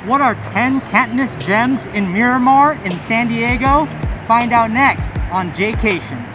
What are 10 can't miss gems in Miramar in San Diego? Find out next on Jaycation.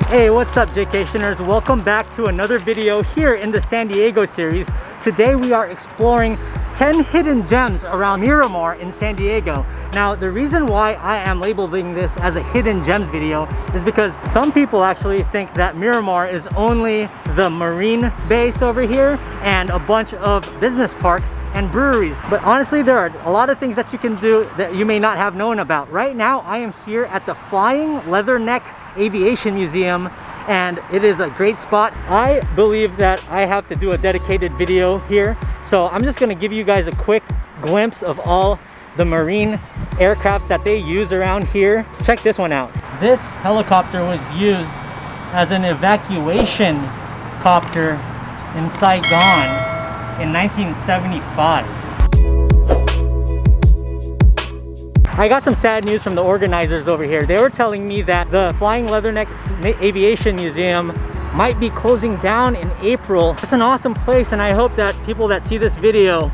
Hey, what's up Jaycationers? Welcome back to another video here in the San Diego series. Today we are exploring 10 hidden gems around Miramar in San Diego. Now, the reason why I am labeling this as a hidden gems video is because some people actually think that Miramar is only the marine base over here and a bunch of business parks and breweries. But honestly, there are a lot of things that you can do that you may not have known about. Right now, I am here at the Flying Leatherneck Aviation Museum, and it is a great spot. I believe that I have to do a dedicated video here, so I'm just going to give you guys a quick glimpse of all the marine aircrafts that they use around here. Check this one out. This helicopter was used as an evacuation copter in Saigon in 1975. I got some sad news from the organizers over here. They were telling me that the Flying Leatherneck Aviation Museum might be closing down in April. It's an awesome place, and I hope that people that see this video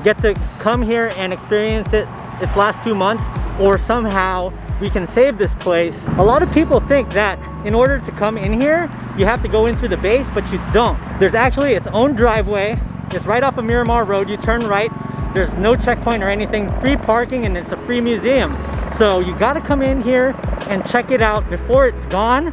get to come here and experience its last 2 months, or somehow we can save this place. A lot of people think that in order to come in here, you have to go in through the base, but you don't. There's actually its own driveway. It's right off of Miramar Road. You turn right. There's no checkpoint or anything, free parking, and it's a free museum. So you gotta come in here and check it out before it's gone.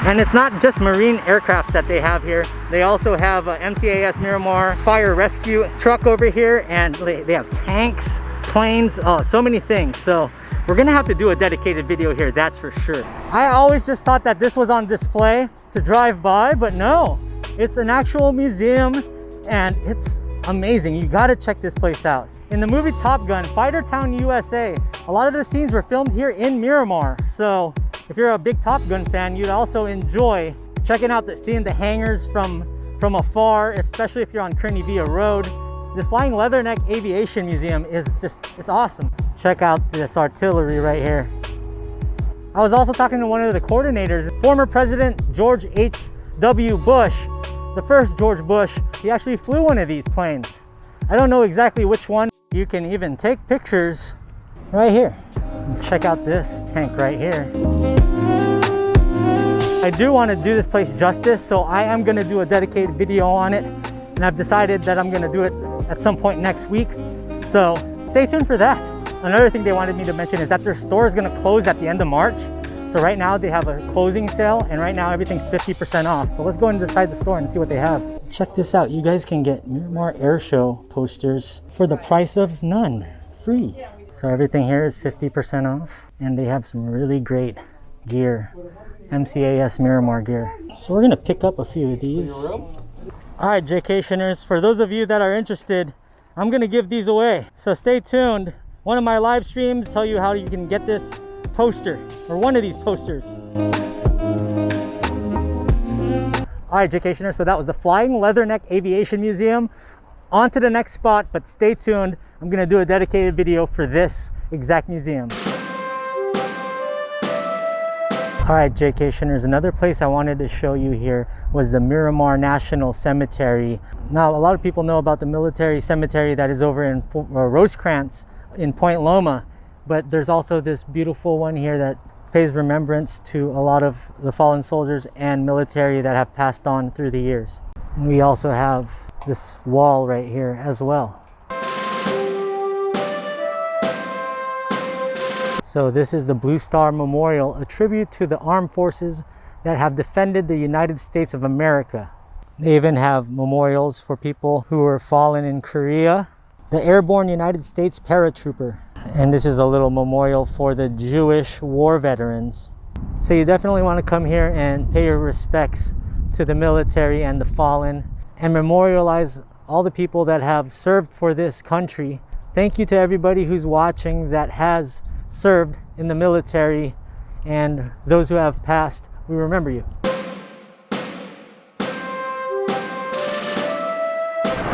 And it's not just marine aircrafts that they have here. They also have a MCAS Miramar fire rescue truck over here, and they have tanks, planes, oh, so many things. So we're gonna have to do a dedicated video here, that's for sure. I always just thought that this was on display to drive by, but no, it's an actual museum. And it's amazing. You gotta check this place out. In the movie Top Gun, Fighter Town, USA, a lot of the scenes were filmed here in Miramar. So if you're a big Top Gun fan, you'd also enjoy checking out seeing the hangars from afar, especially if you're on Kearney Villa Road. This Flying Leatherneck Aviation Museum is it's awesome. Check out this artillery right here. I was also talking to one of the coordinators, former President George H.W. Bush. The first George Bush, he actually flew one of these planes. I don't know exactly which one. You can even take pictures right here. Check out this tank right here. I do want to do this place justice, so I am going to do a dedicated video on it, and I've decided that I'm going to do it at some point next week. So stay tuned for that. Another thing they wanted me to mention is that their store is going to close at the end of March. So right now they have a closing sale, and right now everything's 50% off. So let's go inside the store and see what they have. Check this out. You guys can get Miramar Air Show posters for the price of none, free. So everything here is 50% off, and they have some really great gear, MCAS Miramar gear. So we're gonna pick up a few of these. All right, Jaycationers, for those of you that are interested, I'm gonna give these away. So stay tuned. One of my live streams tell you how you can get this poster, or one of these posters. All right, Jaycationer, so that was the Flying Leatherneck Aviation Museum. On to the next spot, but stay tuned. I'm gonna do a dedicated video for this exact museum. All right, Jaycationers, another place I wanted to show you here was the Miramar National Cemetery. Now, a lot of people know about the military cemetery that is over in Rosecrans in Point Loma. But there's also this beautiful one here that pays remembrance to a lot of the fallen soldiers and military that have passed on through the years. And we also have this wall right here as well. So this is the Blue Star Memorial, a tribute to the armed forces that have defended the United States of America. They even have memorials for people who were fallen in Korea. The Airborne United States Paratrooper. And this is a little memorial for the Jewish war veterans. So you definitely want to come here and pay your respects to the military and the fallen, and memorialize all the people that have served for this country. Thank you to everybody who's watching that has served in the military, and those who have passed, we remember you.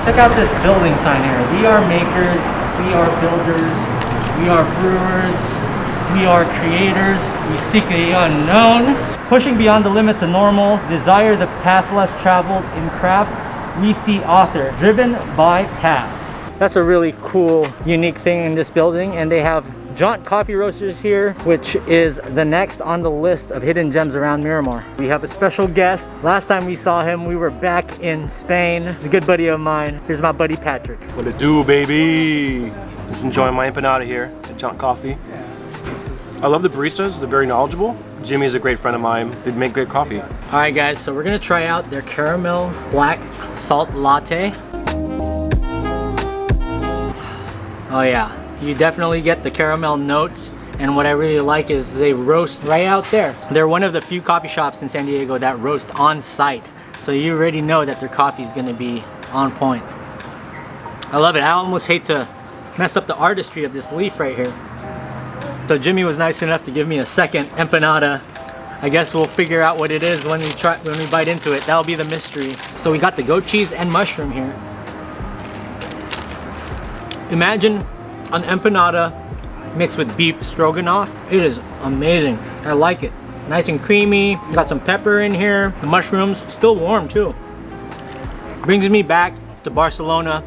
Check out this building sign here. We are makers, we are builders, we are brewers, we are creators, we seek the unknown. Pushing beyond the limits of normal, desire the path less traveled in craft, we see author, driven by paths. That's a really cool, unique thing in this building, and they have Jaunt coffee roasters here, which is the next on the list of hidden gems around Miramar. We have a special guest. Last time we saw him, we were back in Spain. He's a good buddy of mine. Here's my buddy Patrick. What it do, baby? Just enjoying my empanada here at Jaunt Coffee. I love the baristas, they're very knowledgeable. Jimmy is a great friend of mine. They make great coffee. All right, guys, so we're gonna try out their caramel black salt latte. Oh yeah, you definitely get the caramel notes, and what I really like is they roast right out there. They're one of the few coffee shops in San Diego that roast on site, so you already know that their coffee is gonna be on point. I love it. I almost hate to mess up the artistry of this leaf right here. So Jimmy was nice enough to give me a second empanada. I guess we'll figure out what it is when we bite into it. That'll be the mystery. So we got the goat cheese and mushroom here. Imagine an empanada mixed with beef stroganoff. It is amazing. I like it. Nice and creamy. Got some pepper in here. The mushrooms still warm too. Brings me back to Barcelona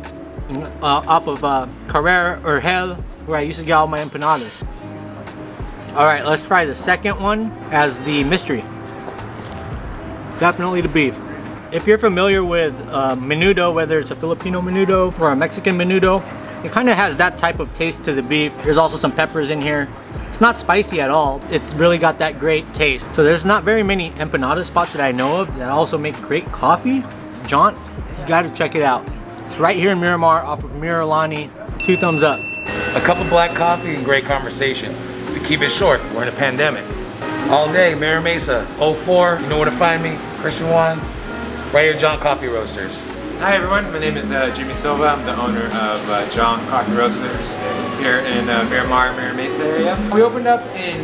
off of Carroll, where I used to get all my empanadas. All right, let's try the second one as the mystery. Definitely the beef. If you're familiar with menudo, whether it's a Filipino menudo or a Mexican menudo, it kind of has that type of taste to the beef. There's also some peppers in here. It's not spicy at all. It's really got that great taste. So there's not very many empanada spots that I know of that also make great coffee. Jaunt, you gotta check it out. It's right here in Miramar off of Miralani. 2 thumbs up. A cup of black coffee and great conversation. We keep it short, we're in a pandemic. All day, Mira Mesa, 04, you know where to find me, Christian Juan, right here, Jaunt Coffee Roasters. Hi everyone, my name is Jimmy Silva. I'm the owner of Jaunt Coffee Roasters here in Miramar, Mira Mesa area. We opened up in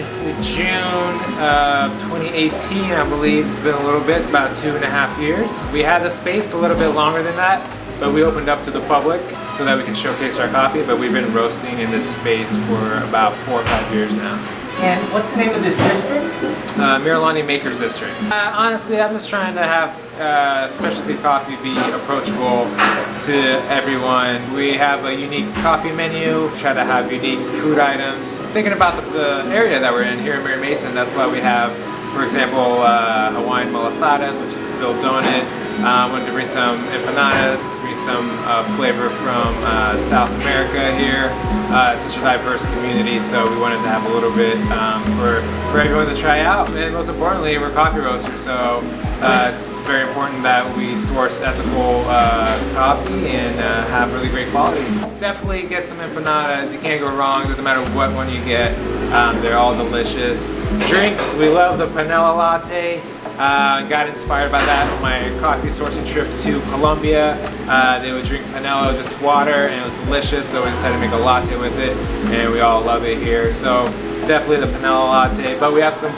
June of 2018, I believe. It's been a little bit, it's about 2.5 years. We had the space a little bit longer than that, but we opened up to the public so that we can showcase our coffee, but we've been roasting in this space for about 4 or 5 years now. And what's the name of this district? Miralani Makers District. Honestly, I'm just trying to have specialty coffee be approachable to everyone. We have a unique coffee menu, try to have unique food items. Thinking about the area that we're in here in Mira Mesa, and that's why we have, for example, Hawaiian malasadas, which is a filled donut. Wanted to bring some empanadas, bring some flavor from South America here. Such a diverse community, so we wanted to have a little bit for everyone to try out. And most importantly, we're coffee roasters, so it's very important that we source ethical coffee and have really great quality. Definitely get some empanadas. You can't go wrong. Doesn't matter what one you get. They're all delicious. Drinks, we love the panela latte. Got inspired by that on my coffee sourcing trip to Colombia. They would drink panela, just water, and it was delicious, so we decided to make a latte with it, and we all love it here. So definitely the panela latte, but we have some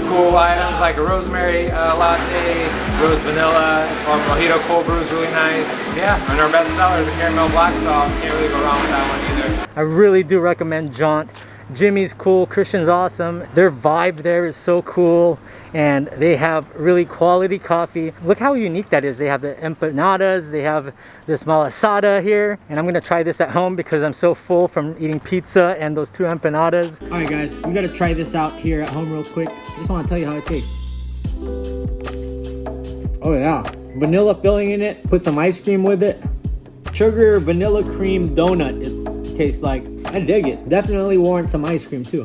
cool items like a rosemary latte, rose vanilla, or mojito cold brew is really nice. Yeah, and our best seller is a caramel black salt. Can't really go wrong with that one either. I really do recommend Jaunt. Jimmy's cool, Christian's awesome. Their vibe there is so cool, and they have really quality coffee. Look how unique that is. They have the empanadas, they have this malasada here, and I'm gonna try this at home because I'm so full from eating pizza and those 2 empanadas. All right guys, we gotta try this out here at home real quick. I just wanna tell you how it tastes. Oh yeah, vanilla filling in it, put some ice cream with it. Sugar vanilla cream donut it tastes like. I dig it. Definitely warrants some ice cream too.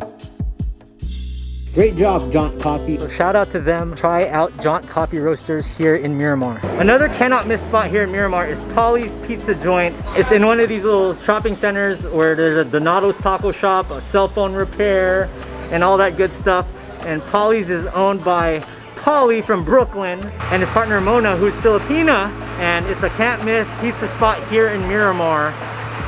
Great job, Jaunt Coffee. So shout out to them. Try out Jaunt Coffee Roasters here in Miramar. Another cannot miss spot here in Miramar is Pauly's Pizza Joint. It's in one of these little shopping centers where there's a Donato's Taco Shop, a cell phone repair, and all that good stuff. And Pauly's is owned by Pauly from Brooklyn and his partner Mona, who's Filipina. And it's a can't miss pizza spot here in Miramar.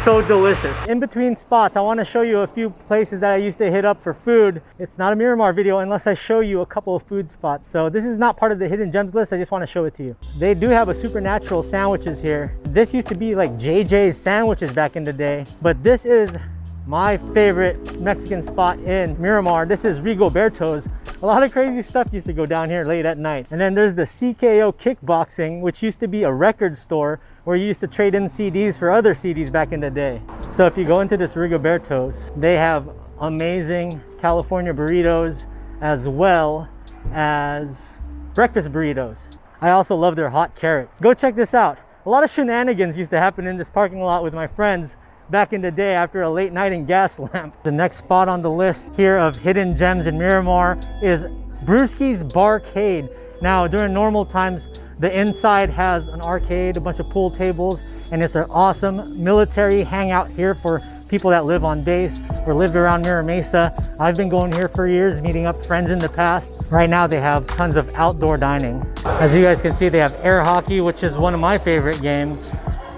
So delicious. In between spots, I want to show you a few places that I used to hit up for food. It's not a Miramar video unless I show you a couple of food spots. So this is not part of the hidden gems list. I just want to show it to you. They do have a supernatural sandwiches here. This used to be like JJ's sandwiches back in the day, but this is my favorite Mexican spot in Miramar. This is Rigoberto's. A lot of crazy stuff used to go down here late at night. And then there's the CKO Kickboxing, which used to be a record store where you used to trade in CDs for other CDs back in the day. So if you go into this Rigoberto's, they have amazing California burritos as well as breakfast burritos. I also love their hot carrots. Go check this out. A lot of shenanigans used to happen in this parking lot with my friends back in the day after a late night in Gaslamp. The next spot on the list here of hidden gems in Miramar is Brewski's Barcade. Now, during normal times, the inside has an arcade, a bunch of pool tables, and it's an awesome military hangout here for people that live on base or live around Mira Mesa. I've been going here for years, meeting up friends in the past. Right now, they have tons of outdoor dining. As you guys can see, they have air hockey, which is one of my favorite games.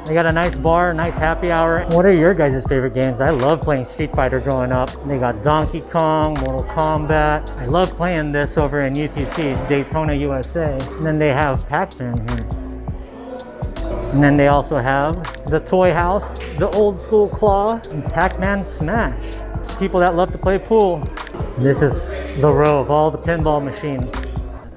They got a nice bar, nice happy hour. What are your guys' favorite games? I love playing Street Fighter growing up. They got Donkey Kong, Mortal Kombat. I love playing this over in UTC, Daytona, USA. And then they have Pac-Man here. And then they also have the Toy House, the Old School Claw, and Pac-Man Smash. People that love to play pool. This is the row of all the pinball machines.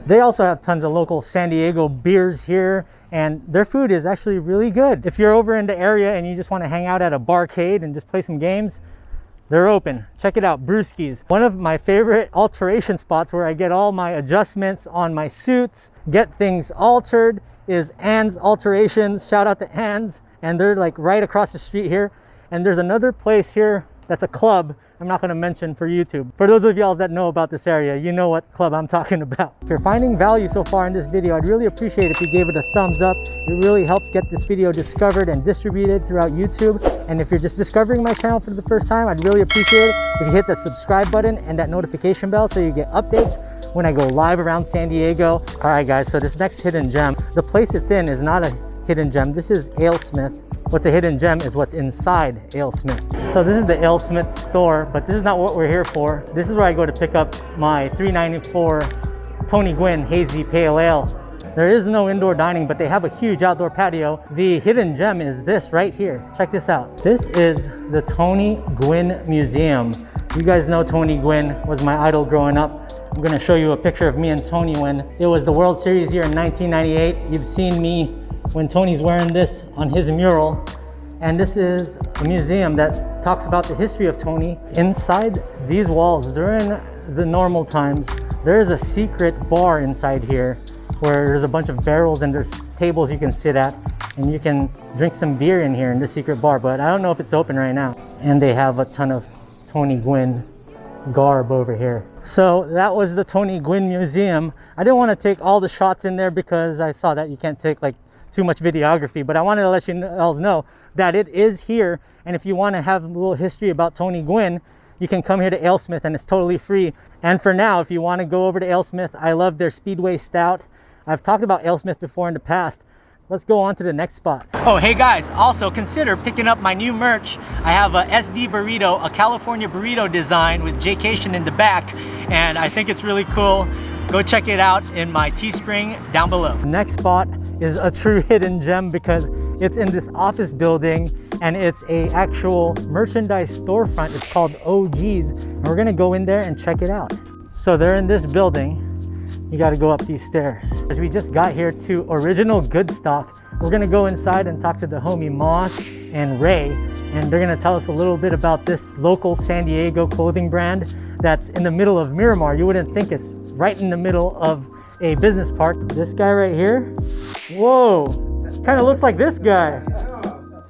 They also have tons of local San Diego beers here, and their food is actually really good. If you're over in the area and you just want to hang out at a barcade and just play some games, they're open. Check it out, Brewski's. One of my favorite alteration spots where I get all my adjustments on my suits, get things altered, is Ann's Alterations. Shout out to Ann's. And they're like right across the street here. And there's another place here that's a club I'm not going to mention for YouTube. For those of y'all that know about this area, you know what club I'm talking about. If you're finding value so far in this video, I'd really appreciate if you gave it a thumbs up. It really helps get this video discovered and distributed throughout YouTube. And if you're just discovering my channel for the first time, I'd really appreciate it if you hit that subscribe button and that notification bell so you get updates when I go live around San Diego. All right, guys, so this next hidden gem, the place it's in is not a hidden gem. This is Alesmith. What's a hidden gem is what's inside Alesmith. So this is the Alesmith store, but this is not what we're here for. This is where I go to pick up my $3.94 Tony Gwynn Hazy Pale Ale. There is no indoor dining, but they have a huge outdoor patio. The hidden gem is this right here. Check this out. This is the Tony Gwynn Museum. You guys know Tony Gwynn was my idol growing up. I'm gonna show you a picture of me and Tony when it was the World Series year in 1998. You've seen me when Tony's wearing this on his mural. And this is a museum that talks about the history of Tony. Inside these walls, during the normal times, there is a secret bar inside here where there's a bunch of barrels and there's tables you can sit at and you can drink some beer in here in this secret bar, but I don't know if it's open right now. And they have a ton of Tony Gwynn garb over here. So that was the Tony Gwynn Museum. I didn't want to take all the shots in there because I saw that you can't take like too much videography, but I wanted to let you all know that it is here. And if you want to have a little history about Tony Gwynn, you can come here to Alesmith and it's totally free. And for now, if you want to go over to Alesmith, I love their Speedway Stout. I've talked about Alesmith before in the past. Let's go on to the next spot. Oh, hey guys, also consider picking up my new merch. I have a SD burrito, a California burrito design with Jaycation in the back, and I think it's really cool. Go check it out in my Teespring down below. Next spot is a true hidden gem because it's in this office building and it's a actual merchandise storefront. It's called OG's, and we're gonna go in there and check it out. So they're in this building. You gotta go up these stairs. As we just got here to original Goodstock, we're gonna go inside and talk to the homie Moss and Ray, and they're gonna tell us a little bit about this local San Diego clothing brand that's in the middle of Miramar. You wouldn't think it's right in the middle of a business park. This guy right here, whoa, kind of looks like this guy.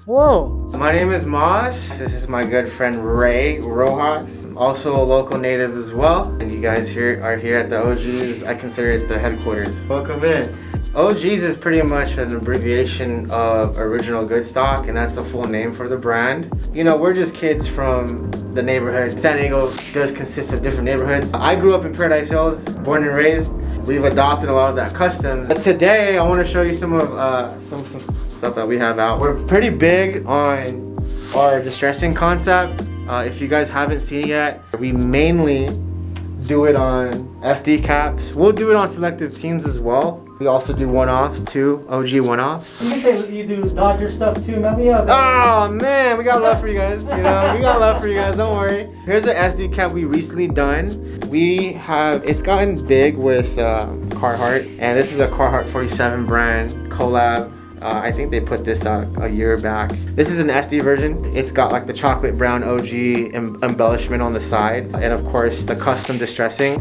Whoa. My name is Moss. This is my good friend Ray Rojas. I'm also a local native as well. And you guys here are here at the OG's. I consider it the headquarters. Welcome in. OG's is pretty much an abbreviation of Original Goodstock, and that's the full name for the brand. You know, we're just kids from the neighborhood. San Diego does consist of different neighborhoods. I grew up in Paradise Hills, born and raised. We've adopted a lot of that custom. But today, I want to show you some of some stuff that we have out. We're pretty big on our distressing concept. If you guys haven't seen it yet, we mainly do it on SD caps. We'll do it on selective teams as well. We also do one-offs too, OG one-offs. You can say you do Dodger stuff too, man. We have. Oh man, we got love for you guys. You know, we got love for you guys. Don't worry. Here's an SD cap we recently done. It's gotten big with Carhartt, and this is a Carhartt 47 brand collab. I think they put this out a year back. This is an SD version. It's got like the chocolate brown OG embellishment on the side, and of course the custom distressing.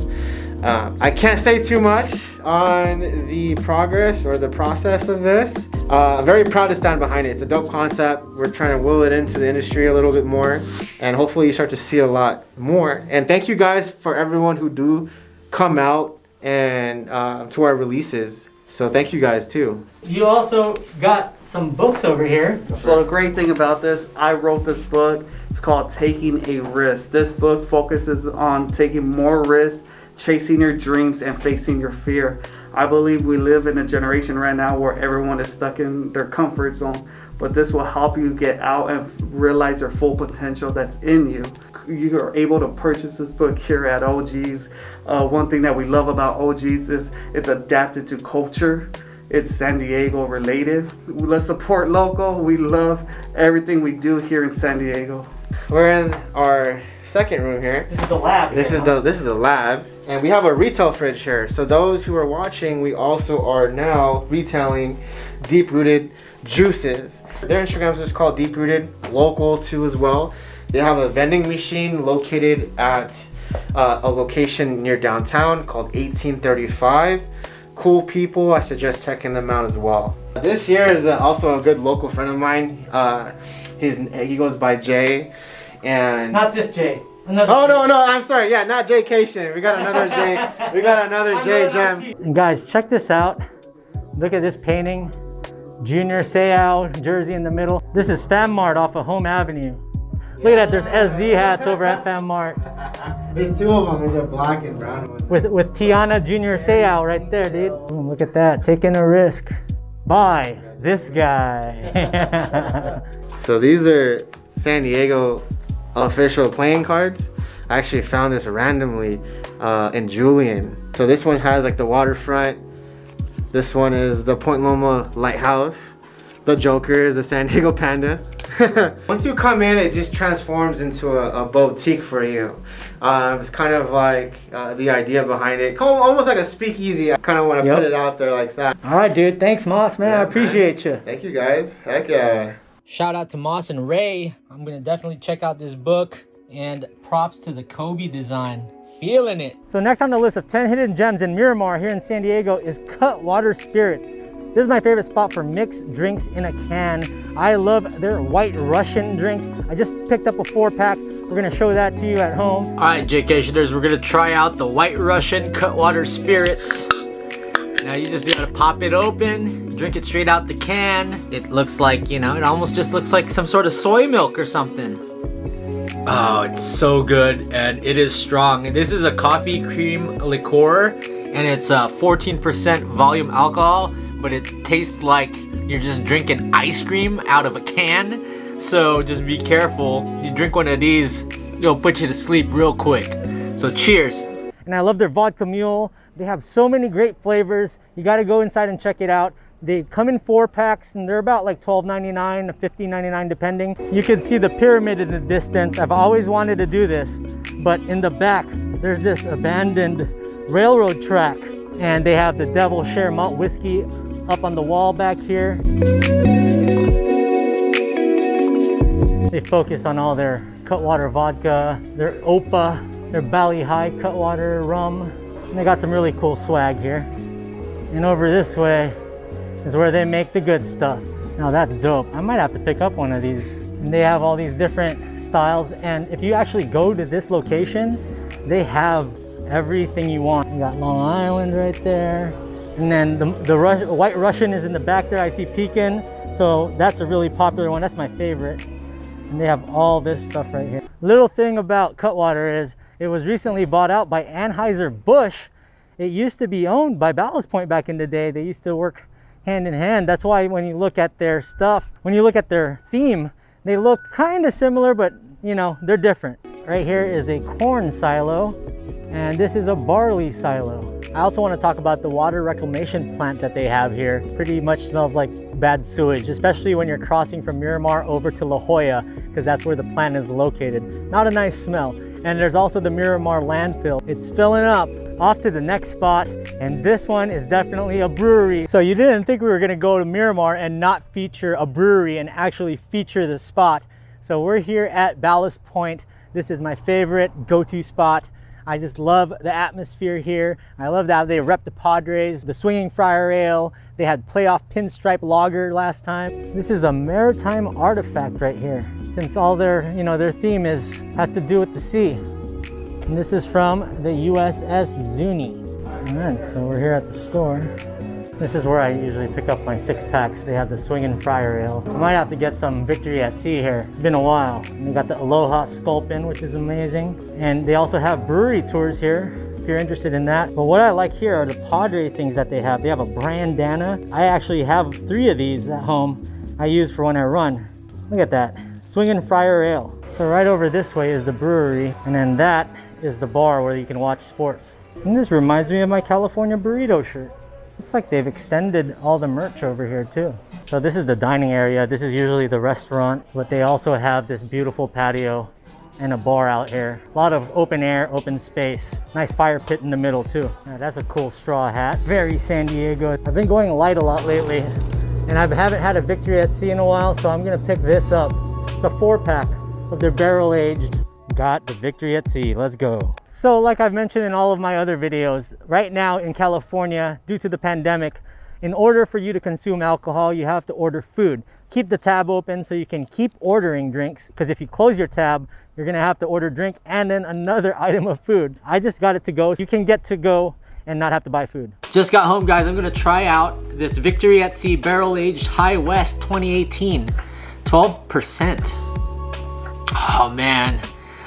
I can't say too much on the progress or the process of this. I'm very proud to stand behind it. It's a dope concept. We're trying to will it into the industry a little bit more, and hopefully you start to see a lot more. And thank you guys for everyone who do come out and to our releases. So thank you guys too. You also got some books over here. So the great thing about this, I wrote this book. It's called Taking a Risk. This book focuses on taking more risks, chasing your dreams, and facing your fear. I believe we live in a generation right now where everyone is stuck in their comfort zone, but this will help you get out and realize your full potential that's in you. You are able to purchase this book here at OG's. One thing that we love about OG's is it's adapted to culture. It's San Diego related. Let's support local. We love everything we do here in San Diego. We're in our second room here. This is the lab. This is the lab, and we have a retail fridge here. So those who are watching, we also are now retailing Deep Rooted juices. Their Instagrams is called Deep Rooted, local too as well. They have a vending machine located at a location near downtown called 1835. Cool people. I suggest checking them out as well. This here is also a good local friend of mine. He goes by Jay, and Not this Jay. Another oh Jay. no, I'm sorry. Yeah, not Jaycation. We got another Jay. We got another Jay gem. And guys, check this out. Look at this painting. Junior Seau jersey in the middle. This is Fam Mart off of Home Avenue. Look at that, there's SD hats over at Fam Mart. There's two of them. There's a black and brown one. With Tiana Junior Seau right there, dude. Boom, look at that, taking a risk. Buy this guy. So these are San Diego official playing cards. I actually found this randomly in Julian. So this one has like the waterfront. This one is the Point Loma Lighthouse. The Joker is the San Diego Panda. Once you come in, it just transforms into a boutique for you. It's kind of like the idea behind it. Almost like a speakeasy. I kind of want to put it out there like that. All right, dude. Thanks, Moss, man. Yeah, I appreciate you. Thank you, guys. Heck yeah. Shout out to Moss and Ray. I'm going to definitely check out this book. And props to the Kobe design. Feeling it. So next on the list of 10 hidden gems in Miramar here in San Diego is Cutwater Spirits. This is my favorite spot for mixed drinks in a can. I love their White Russian drink. I just picked up a 4-pack. We're gonna show that to you at home. All right, Jaycationers, we're gonna try out the White Russian Cutwater Spirits. Now you just gotta pop it open, drink it straight out the can. It looks like, you know, it almost just looks like some sort of soy milk or something. Oh, it's so good and it is strong. This is a coffee cream liqueur and it's 14% volume alcohol, but it tastes like you're just drinking ice cream out of a can. So just be careful. You drink one of these, it'll put you to sleep real quick. So cheers. And I love their vodka mule. They have so many great flavors. You gotta go inside and check it out. They come in 4-packs and they're about like $12.99 to $15.99 depending. You can see the pyramid in the distance. I've always wanted to do this, but in the back, there's this abandoned railroad track and they have the Devil Share Malt Whiskey up on the wall back here. They focus on all their Cutwater vodka, their Opa, their Bali High Cutwater rum. And they got some really cool swag here. And over this way is where they make the good stuff. Now that's dope. I might have to pick up one of these. And they have all these different styles. And if you actually go to this location, they have everything you want. You got Long Island right there. And then the White Russian is in the back there. I see Pekin. So that's a really popular one. That's my favorite. And they have all this stuff right here. Little thing about Cutwater is it was recently bought out by Anheuser-Busch. It used to be owned by Ballast Point back in the day. They used to work hand in hand. That's why when you look at their stuff, when you look at their theme, they look kind of similar, but you know, they're different. Right here is a corn silo. And this is a barley silo. I also want to talk about the water reclamation plant that they have here. Pretty much smells like bad sewage, especially when you're crossing from Miramar over to La Jolla, because that's where the plant is located. Not a nice smell. And there's also the Miramar landfill. It's filling up. Off to the next spot, and this one is definitely a brewery. So you didn't think we were gonna go to Miramar and not feature a brewery and actually feature the spot. So we're here at Ballast Point. This is my favorite go-to spot. I just love the atmosphere here. I love that they rep the Padres, the Swinging Friar Ale. They had playoff pinstripe lager last time. This is a maritime artifact right here, since all their theme has to do with the sea. And this is from the USS Zuni. All right, so we're here at the store. This is where I usually pick up my 6-packs. They have the Swingin' Friar Ale. I might have to get some Victory at Sea here. It's been a while. And they got the Aloha Sculpin, which is amazing. And they also have brewery tours here, if you're interested in that. But what I like here are the Padre things that they have. They have a bandana. I actually have 3 of these at home I use for when I run. Look at that, Swingin' Friar Ale. So right over this way is the brewery, and then that is the bar where you can watch sports. And this reminds me of my California burrito shirt. Looks like they've extended all the merch over here too. So this is the dining area. This is usually the restaurant, but they also have this beautiful patio and a bar out here. A lot of open air, open space. Nice fire pit in the middle too. Now, that's a cool straw hat. Very San Diego. I've been going light a lot lately, and I haven't had a Victory at Sea in a while, so I'm gonna pick this up. It's a 4-pack of their barrel-aged. Got the Victory at Sea, let's go. So like I've mentioned in all of my other videos, right now in California, due to the pandemic, in order for you to consume alcohol, you have to order food. Keep the tab open so you can keep ordering drinks, because if you close your tab, you're gonna have to order drink and then another item of food. I just got it to go. You can get to go and not have to buy food. Just got home, guys. I'm gonna try out this Victory at Sea Barrel-Aged High West 2018, 12%. Oh man.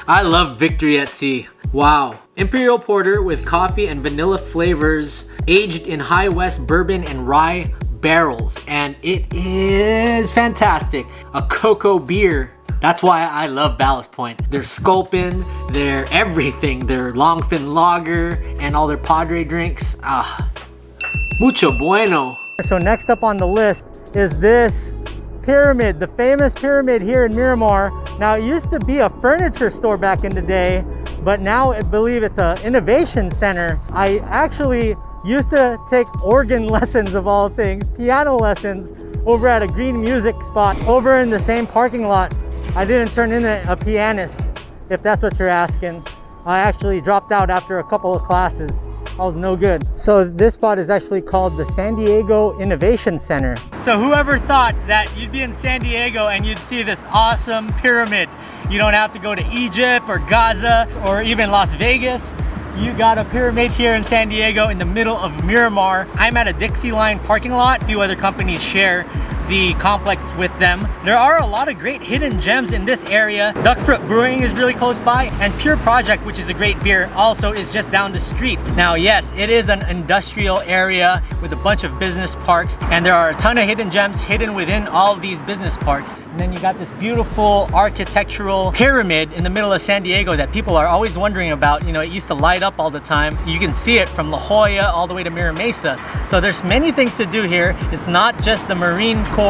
I love Victory at Sea. Wow. Imperial Porter with coffee and vanilla flavors, aged in High West bourbon and rye barrels. And it is fantastic. A cocoa beer. That's why I love Ballast Point. Their Sculpin, their everything, their Longfin Lager, and all their Padre drinks. Mucho bueno. So next up on the list is this pyramid, the famous pyramid here in Miramar. Now it used to be a furniture store back in the day, but now I believe it's an innovation center. I actually used to take organ lessons of all things, piano lessons, over at a green music spot over in the same parking lot. I didn't turn into a pianist, if that's what you're asking. I actually dropped out after a couple of classes. I was no good. So this spot is actually called the San Diego Innovation Center. So whoever thought that you'd be in San Diego and you'd see this awesome pyramid. You don't have to go to Egypt or Gaza or even Las Vegas. You got a pyramid here in San Diego in the middle of Miramar. I'm at a Dixie Line parking lot. A few other companies share the complex with them. There are a lot of great hidden gems in this area. Duckfoot Brewing is really close by, and Pure Project, which is a great beer, also is just down the street. Now, yes, it is an industrial area with a bunch of business parks, and there are a ton of hidden gems hidden within all of these business parks. And then you got this beautiful architectural pyramid in the middle of San Diego that people are always wondering about. You know, it used to light up all the time. You can see it from La Jolla all the way to Mira Mesa. So there's many things to do here. It's not just the Marine Corps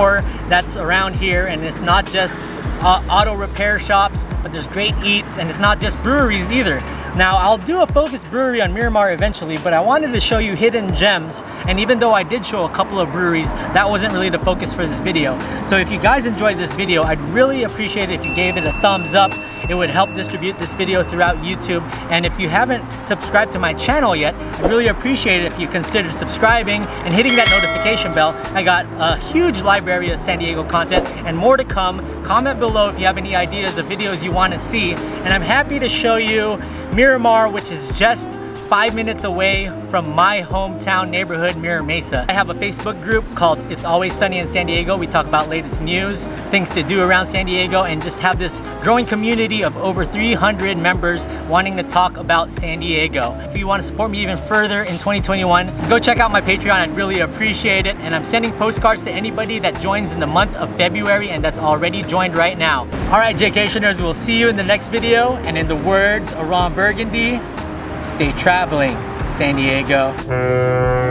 that's around here, and it's not just auto repair shops, but there's great eats, and it's not just breweries either. Now, I'll do a focus brewery on Miramar eventually, but I wanted to show you hidden gems, and even though I did show a couple of breweries, that wasn't really the focus for this video. So if you guys enjoyed this video, I'd really appreciate it if you gave it a thumbs up. It would help distribute this video throughout YouTube. And if you haven't subscribed to my channel yet, I'd really appreciate it if you consider subscribing and hitting that notification bell. I got a huge library of San Diego content and more to come. Comment below if you have any ideas of videos you want to see. And I'm happy to show you Miramar, which is just 5 minutes away from my hometown neighborhood, Mira Mesa. I have a Facebook group called It's Always Sunny in San Diego. We talk about latest news, things to do around San Diego, and just have this growing community of over 300 members wanting to talk about San Diego. If you want to support me even further in 2021, go check out my Patreon. I'd really appreciate it. And I'm sending postcards to anybody that joins in the month of February and that's already joined right now. All right, Jaycationers, we'll see you in the next video. And in the words of Ron Burgundy, Stay traveling, San Diego.